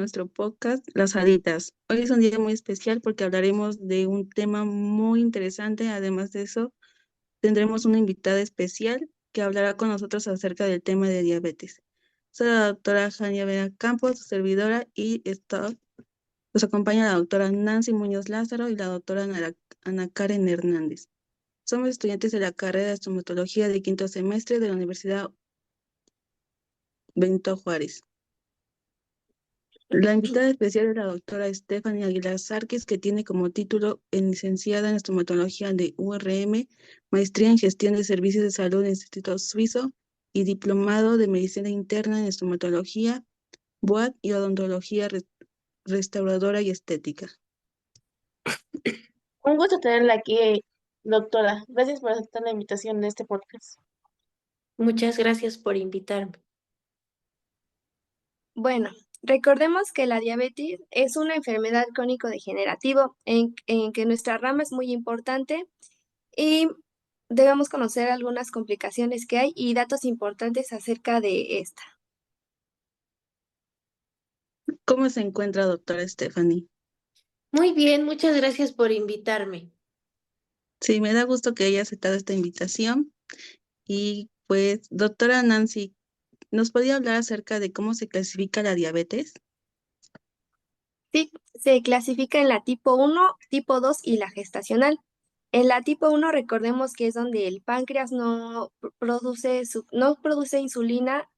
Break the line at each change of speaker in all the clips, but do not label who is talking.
nuestro podcast Las Haditas. Hoy es un día muy especial porque hablaremos de un tema muy interesante. Además de eso, tendremos una invitada especial que hablará con nosotros acerca del tema de diabetes. Soy la doctora Jania Vera Campos, su servidora, y nos acompaña la doctora Nancy Muñoz Lázaro y la doctora Ana Karen Hernández. Somos estudiantes de la carrera de estomatología de quinto semestre de la Universidad Benito Juárez. La invitada especial es la doctora Stephanie Aguilar Sárquez, que tiene como título en licenciada en estomatología de URM, maestría en gestión de servicios de salud en el Instituto Suizo y diplomado de medicina interna en estomatología, BOAD y odontología restauradora y estética.
Un gusto tenerla aquí, doctora. Gracias por aceptar la invitación de este podcast.
Muchas gracias por invitarme.
Bueno, recordemos que la diabetes es una enfermedad crónico-degenerativa en que nuestra rama es muy importante y debemos conocer algunas complicaciones que hay y datos importantes acerca de esta.
¿Cómo se encuentra, doctora Stephanie?
Muy bien, muchas gracias por invitarme.
Sí, me da gusto que haya aceptado esta invitación. Y pues, doctora Nancy, ¿nos podría hablar acerca de cómo se clasifica la diabetes?
Sí, se clasifica en la tipo 1, tipo 2 y la gestacional. En la tipo 1 recordemos que es donde el páncreas no produce insulina,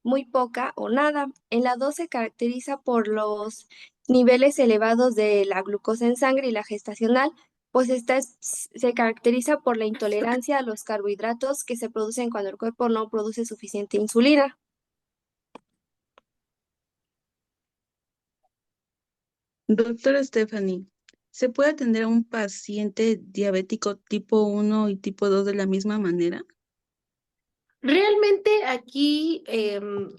muy poca o nada. En la 2 se caracteriza por los niveles elevados de la glucosa en sangre y la gestacional, pues se caracteriza por la intolerancia a los carbohidratos que se producen cuando el cuerpo no produce suficiente insulina.
Doctora Stephanie, ¿se puede atender a un paciente diabético tipo 1 y tipo 2 de la misma manera?
Realmente aquí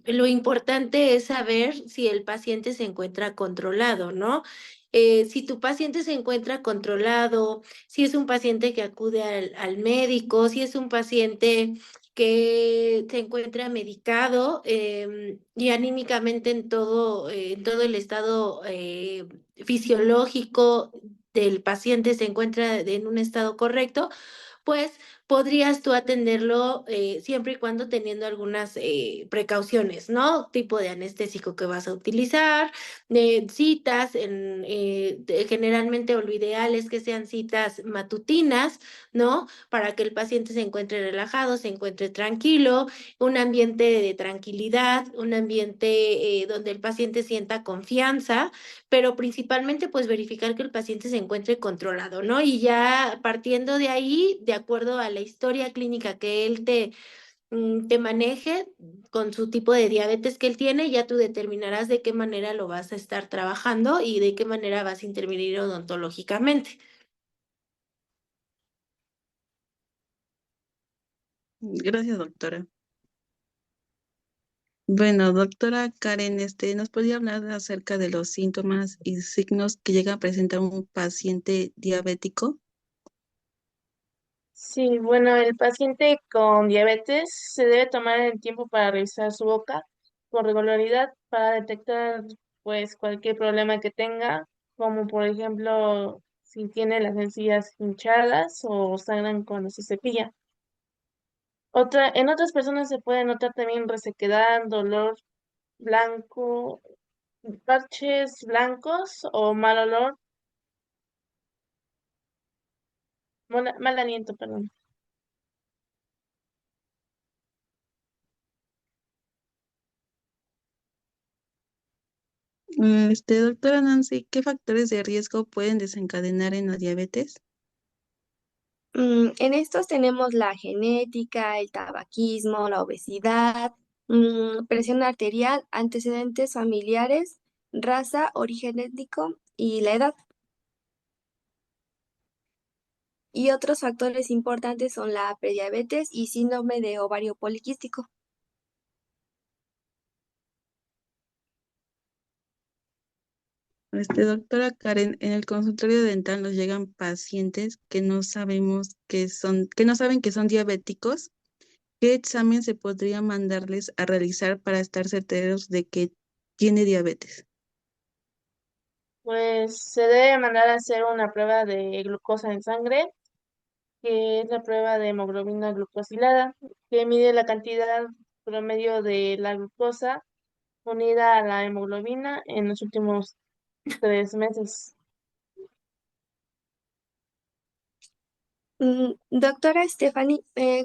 lo importante es saber si el paciente se encuentra controlado, ¿no? Si tu paciente se encuentra controlado, si es un paciente que acude al médico, si es un paciente que se encuentra medicado y anímicamente en todo el estado fisiológico del paciente se encuentra en un estado correcto, pues podrías tú atenderlo siempre y cuando teniendo algunas precauciones, ¿no? Tipo de anestésico que vas a utilizar, citas, generalmente o lo ideal es que sean citas matutinas, ¿no? Para que el paciente se encuentre relajado, se encuentre tranquilo, un ambiente de tranquilidad, un ambiente donde el paciente sienta confianza, pero principalmente pues verificar que el paciente se encuentre controlado, ¿no? Y ya partiendo de ahí, de acuerdo a la historia clínica que él te maneje con su tipo de diabetes que él tiene, ya tú determinarás de qué manera lo vas a estar trabajando y de qué manera vas a intervenir odontológicamente.
Gracias, doctora. Bueno, doctora Karen, ¿nos podría hablar acerca de los síntomas y signos que llega a presentar un paciente diabético?
Sí, bueno, el paciente con diabetes se debe tomar el tiempo para revisar su boca con regularidad para detectar pues cualquier problema que tenga, como por ejemplo si tiene las encías hinchadas o sangran cuando se cepilla. En otras personas se puede notar también resequedad, dolor blanco, parches blancos o mal olor, mal aliento, perdón.
Doctora Nancy, ¿qué factores de riesgo pueden desencadenar en la diabetes?
En estos tenemos la genética, el tabaquismo, la obesidad, presión arterial, antecedentes familiares, raza, origen étnico y la edad. Y otros factores importantes son la prediabetes y síndrome de ovario poliquístico.
Doctora Karen, en el consultorio dental nos llegan pacientes que no sabemos que no saben que son diabéticos. ¿Qué examen se podría mandarles a realizar para estar certeros de que tiene diabetes?
Pues se debe mandar a hacer una prueba de glucosa en sangre, que es la prueba de hemoglobina glucosilada, que mide la cantidad promedio de la glucosa unida a la hemoglobina en los últimos 3 meses.
Doctora Stephanie,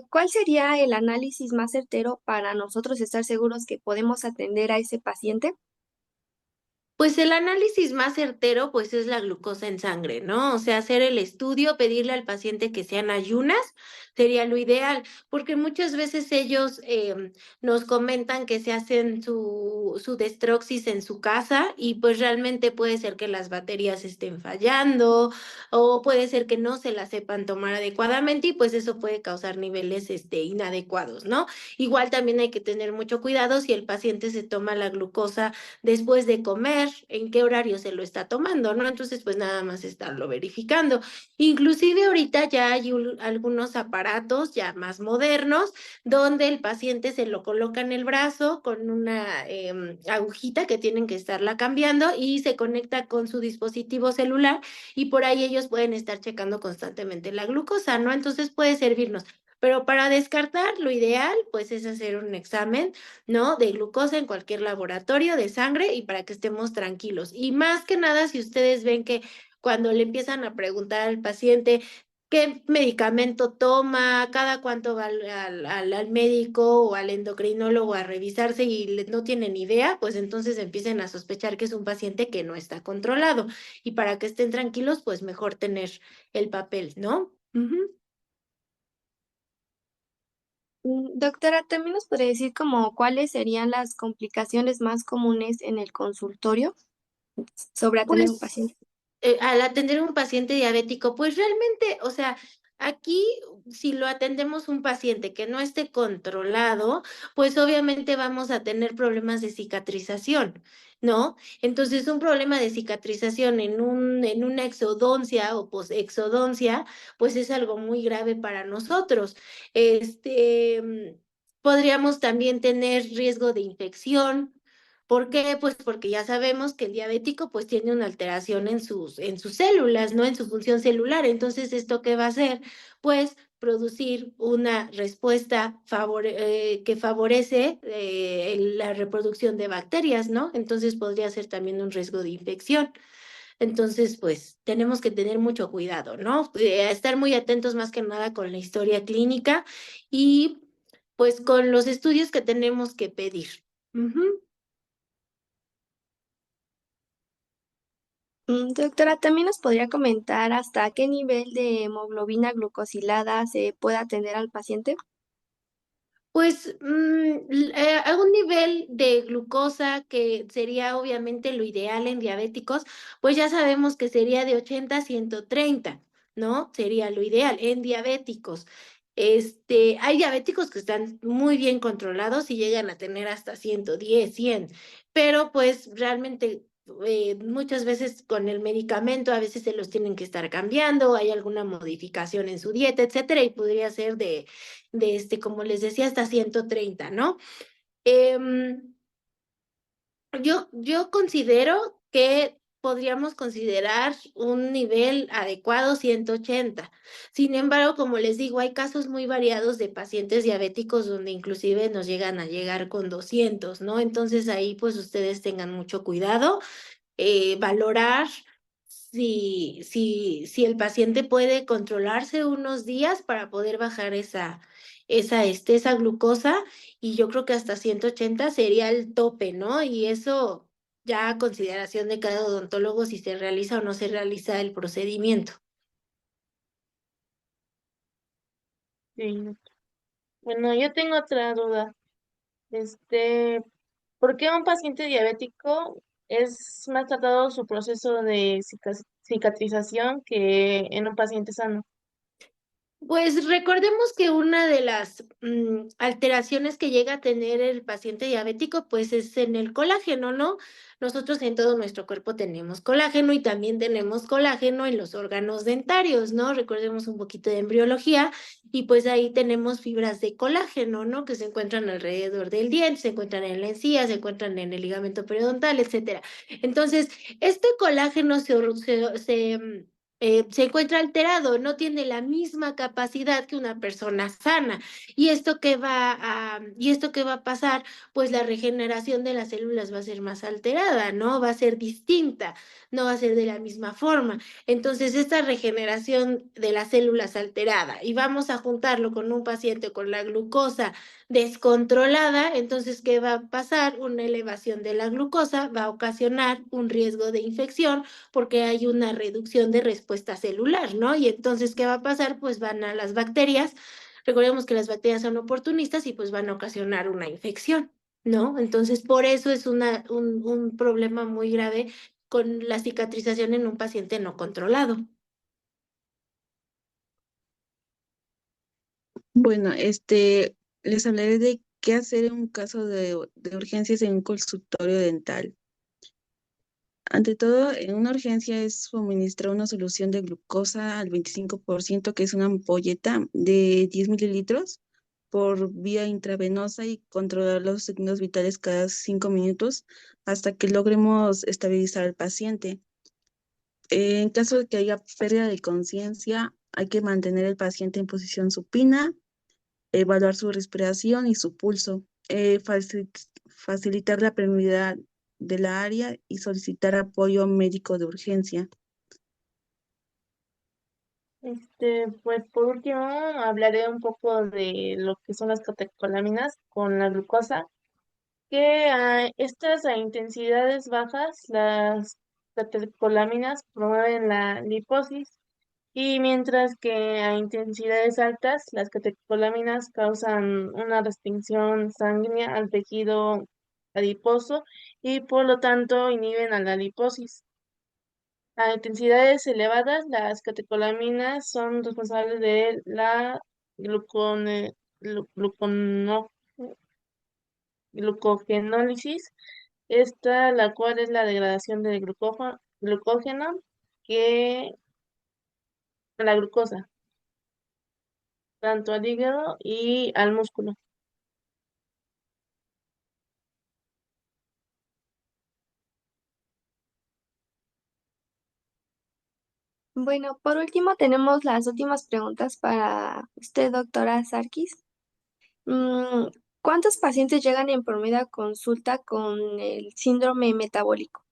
¿cuál sería el análisis más certero para nosotros estar seguros que podemos atender a ese paciente?
Pues el análisis más certero, pues es la glucosa en sangre, ¿no? O sea, hacer el estudio, pedirle al paciente que sean ayunas, sería lo ideal, porque muchas veces ellos nos comentan que se hacen su destroxis en su casa y pues realmente puede ser que las baterías estén fallando o puede ser que no se las sepan tomar adecuadamente y pues eso puede causar niveles inadecuados, ¿no? Igual también hay que tener mucho cuidado si el paciente se toma la glucosa después de comer, en qué horario se lo está tomando, ¿no? Entonces, pues nada más estarlo verificando. Inclusive ahorita ya hay algunos aparatos ya más modernos donde el paciente se lo coloca en el brazo con una agujita que tienen que estarla cambiando y se conecta con su dispositivo celular y por ahí ellos pueden estar checando constantemente la glucosa, ¿no? Entonces puede servirnos. Pero para descartar, lo ideal, pues, es hacer un examen, ¿no? De glucosa en cualquier laboratorio de sangre y para que estemos tranquilos. Y más que nada, si ustedes ven que cuando le empiezan a preguntar al paciente qué medicamento toma, cada cuánto va al médico o al endocrinólogo a revisarse y no tienen idea, pues entonces empiecen a sospechar que es un paciente que no está controlado. Y para que estén tranquilos, pues mejor tener el papel, ¿no? Ujú.
Doctora, ¿también nos podría decir como cuáles serían las complicaciones más comunes en el consultorio sobre atender a un
Pues
paciente?
al atender un paciente diabético, pues realmente, o sea, aquí si lo atendemos un paciente que no esté controlado, pues obviamente vamos a tener problemas de cicatrización, ¿no? Entonces, un problema de cicatrización en una exodoncia o posexodoncia, pues es algo muy grave para nosotros. Podríamos también tener riesgo de infección. ¿Por qué? Pues porque ya sabemos que el diabético pues tiene una alteración en sus células, ¿no? En su función celular. Entonces, ¿esto qué va a hacer? Pues producir una respuesta que favorece la reproducción de bacterias, ¿no? Entonces podría ser también un riesgo de infección. Entonces, pues tenemos que tener mucho cuidado, ¿no? Estar muy atentos más que nada con la historia clínica y pues con los estudios que tenemos que pedir. Ujú.
Doctora, ¿también nos podría comentar hasta qué nivel de hemoglobina glucosilada se puede atender al paciente?
Pues a un nivel de glucosa que sería obviamente lo ideal en diabéticos, pues ya sabemos que sería de 80 a 130, ¿no? Sería lo ideal en diabéticos. Hay diabéticos que están muy bien controlados y llegan a tener hasta 110, 100, pero pues realmente muchas veces con el medicamento a veces se los tienen que estar cambiando, hay alguna modificación en su dieta, etcétera, y podría ser como les decía, hasta 130, ¿no? Em, yo considero que podríamos considerar un nivel adecuado 180. Sin embargo, como les digo, hay casos muy variados de pacientes diabéticos donde inclusive nos llegan a llegar con 200, ¿no? Entonces ahí pues ustedes tengan mucho cuidado, valorar si el paciente puede controlarse unos días para poder bajar esa glucosa, y yo creo que hasta 180 sería el tope, ¿no? Y eso ya a consideración de cada odontólogo si se realiza o no se realiza el procedimiento.
Sí. Bueno, yo tengo otra duda. Este, ¿Por qué un paciente diabético es más tratado su proceso de cicatrización que en un paciente sano?
Pues recordemos que una de las alteraciones que llega a tener el paciente diabético, pues es en el colágeno, ¿no? Nosotros en todo nuestro cuerpo tenemos colágeno y también tenemos colágeno en los órganos dentarios, ¿no? Recordemos un poquito de embriología y pues ahí tenemos fibras de colágeno, ¿no? Que se encuentran alrededor del diente, se encuentran en la encía, se encuentran en el ligamento periodontal, etcétera. Entonces, este colágeno se encuentra alterado, no tiene la misma capacidad que una persona sana. ¿Y esto qué va a pasar? Pues la regeneración de las células va a ser más alterada, ¿no? Va a ser distinta, no va a ser de la misma forma. Entonces, esta regeneración de las células alterada y vamos a juntarlo con un paciente con la glucosa descontrolada, entonces, ¿qué va a pasar? Una elevación de la glucosa va a ocasionar un riesgo de infección porque hay una reducción de respuesta celular, ¿no? Y entonces, ¿qué va a pasar? Pues van a las bacterias, recordemos que las bacterias son oportunistas y pues van a ocasionar una infección, ¿no? Entonces, por eso es un problema muy grave con la cicatrización en un paciente no controlado.
Bueno, les hablaré de qué hacer en un caso de urgencias en un consultorio dental. Ante todo, en una urgencia es suministrar una solución de glucosa al 25%, que es una ampolleta de 10 mililitros por vía intravenosa y controlar los signos vitales cada 5 minutos hasta que logremos estabilizar al paciente. En caso de que haya pérdida de conciencia, hay que mantener al paciente en posición supina, evaluar su respiración y su pulso, facilitar la permeabilidad de la área y solicitar apoyo médico de urgencia.
Pues por último, hablaré un poco de lo que son las catecolaminas con la glucosa, que estas a intensidades bajas, las catecolaminas promueven la liposis y mientras que a intensidades altas, las catecolaminas causan una restricción sanguínea al tejido adiposo y por lo tanto inhiben a la liposis. A intensidades elevadas, las catecolaminas son responsables de la glucone- glucono- glucogenólisis, esta la cual es la degradación del glucógeno que la glucosa, tanto al hígado y al músculo.
Bueno, por último tenemos las últimas preguntas para usted, doctora Sarkis. Mm, ¿Cuántos pacientes llegan en promedio a consulta con el síndrome metabólico?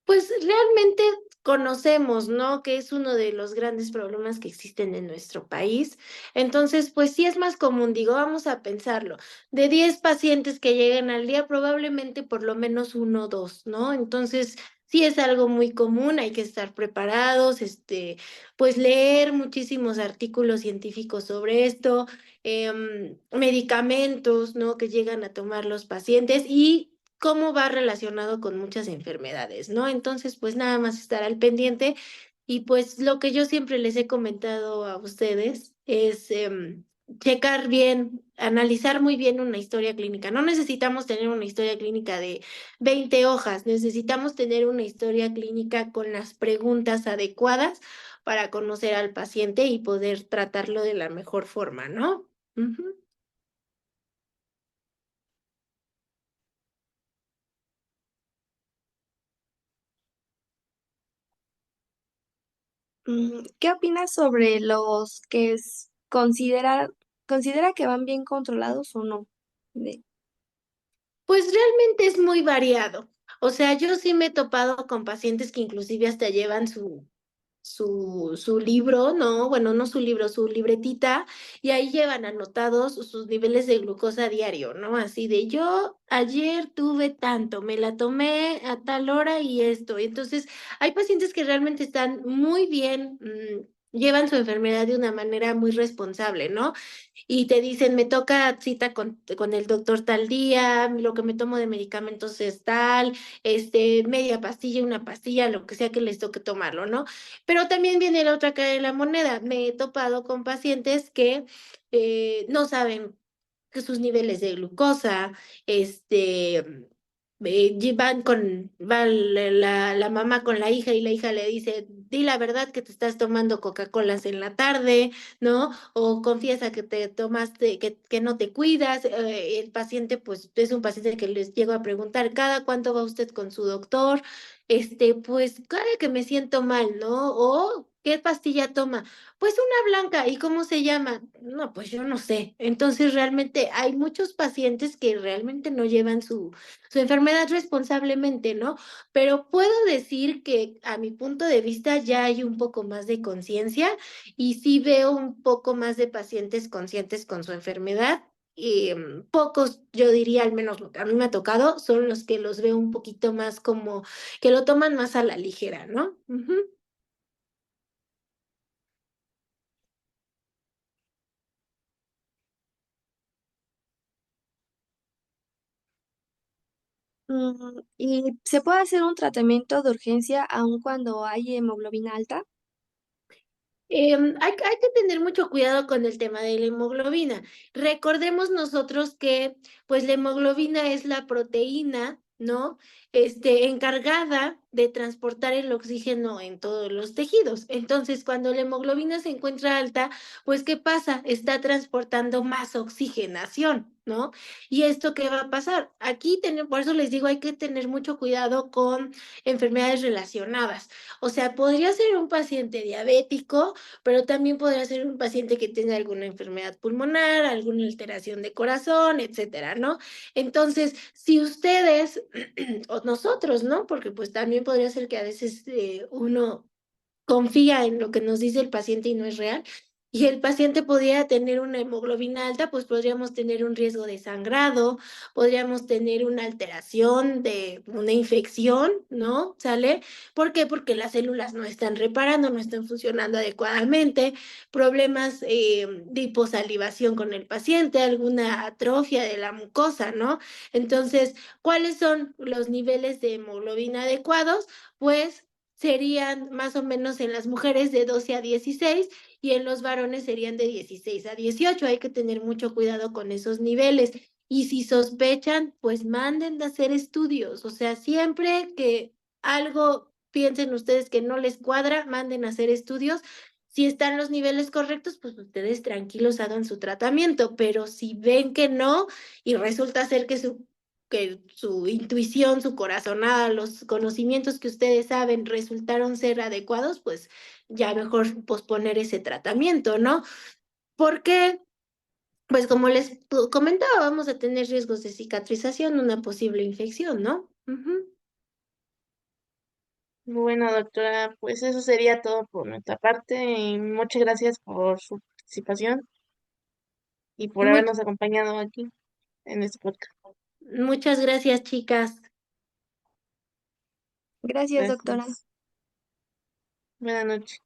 Pues realmente conocemos, ¿no? Que es uno de los grandes problemas que existen en nuestro país. Entonces, pues sí es más común, digo, vamos a pensarlo. De 10 pacientes que lleguen al día, probablemente por lo menos uno o dos, ¿no? Entonces, sí es algo muy común, hay que estar preparados, pues leer muchísimos artículos científicos sobre esto, medicamentos, ¿no? Que llegan a tomar los pacientes y cómo va relacionado con muchas enfermedades, ¿no? Entonces, pues nada más estar al pendiente y pues lo que yo siempre les he comentado a ustedes es checar bien, analizar muy bien una historia clínica. No necesitamos tener una historia clínica de 20 hojas, necesitamos tener una historia clínica con las preguntas adecuadas para conocer al paciente y poder tratarlo de la mejor forma, ¿no? Ujú.
¿Qué opinas sobre los que considera que van bien controlados o no? De-
Pues realmente es muy variado. O sea, yo sí me he topado con pacientes que inclusive hasta llevan su libro, ¿no? Bueno, no su libro, su libretita, y ahí llevan anotados sus niveles de glucosa diario, ¿no? Así de yo ayer tuve tanto, me la tomé a tal hora y esto. Entonces, hay pacientes que realmente están muy bien llevan su enfermedad de una manera muy responsable, ¿no? Y te dicen, me toca cita con el doctor tal día, lo que me tomo de medicamentos es tal, media pastilla, una pastilla, lo que sea que les toque tomarlo, ¿no? Pero también viene la otra cara de la moneda. Me he topado con pacientes que no saben que sus niveles de glucosa, va la mamá con la hija y la hija le dice, di la verdad que te estás tomando Coca-Colas en la tarde, ¿no? O confiesa que te tomaste, que no te cuidas. El paciente, pues, es un paciente que les llego a preguntar, ¿cada cuánto va usted con su doctor? Pues, cada que me siento mal, ¿no? O, ¿qué pastilla toma? Pues una blanca, ¿y cómo se llama? No, pues yo no sé. Entonces, realmente hay muchos pacientes que realmente no llevan su enfermedad responsablemente, ¿no? Pero puedo decir que a mi punto de vista ya hay un poco más de conciencia y sí veo un poco más de pacientes conscientes con su enfermedad. Y pocos, yo diría, al menos lo que a mí me ha tocado, son los que los veo un poquito más como que lo toman más a la ligera, ¿no? Ujú.
¿Y se puede hacer un tratamiento de urgencia aun cuando hay hemoglobina alta?
Hay que tener mucho cuidado con el tema de la hemoglobina. Recordemos nosotros que, pues, la hemoglobina es la proteína, ¿no? Encargada de transportar el oxígeno en todos los tejidos. Entonces, cuando la hemoglobina se encuentra alta, pues, ¿qué pasa? Está transportando más oxigenación, ¿no? ¿Y esto qué va a pasar? Por eso les digo, hay que tener mucho cuidado con enfermedades relacionadas. O sea, podría ser un paciente diabético, pero también podría ser un paciente que tenga alguna enfermedad pulmonar, alguna alteración de corazón, etcétera, ¿no? Entonces, si ustedes o nosotros, ¿no? Porque pues también podría ser que a veces uno confía en lo que nos dice el paciente y no es real. Y el paciente podría tener una hemoglobina alta, pues podríamos tener un riesgo de sangrado, podríamos tener una alteración de una infección, ¿no? ¿Sale? ¿Por qué? Porque las células no están reparando, no están funcionando adecuadamente, problemas de hiposalivación con el paciente, alguna atrofia de la mucosa, ¿no? Entonces, ¿cuáles son los niveles de hemoglobina adecuados? Pues serían más o menos en las mujeres de 12 a 16 y en los varones serían de 16 a 18. Hay que tener mucho cuidado con esos niveles. Y si sospechan, pues manden a hacer estudios. O sea, siempre que algo piensen ustedes que no les cuadra, manden a hacer estudios. Si están los niveles correctos, pues ustedes tranquilos hagan su tratamiento, pero si ven que no y resulta ser que su intuición, su corazonada, los conocimientos que ustedes saben resultaron ser adecuados, pues ya mejor posponer ese tratamiento, ¿no? Porque, pues como les comentaba, vamos a tener riesgos de cicatrización, una posible infección, ¿no? Ujú.
Bueno, doctora, pues eso sería todo por nuestra parte y muchas gracias por su participación y por
Mu-
habernos acompañado aquí en este podcast.
Muchas gracias, chicas.
Gracias, doctora.
Gracias. Buenas noches.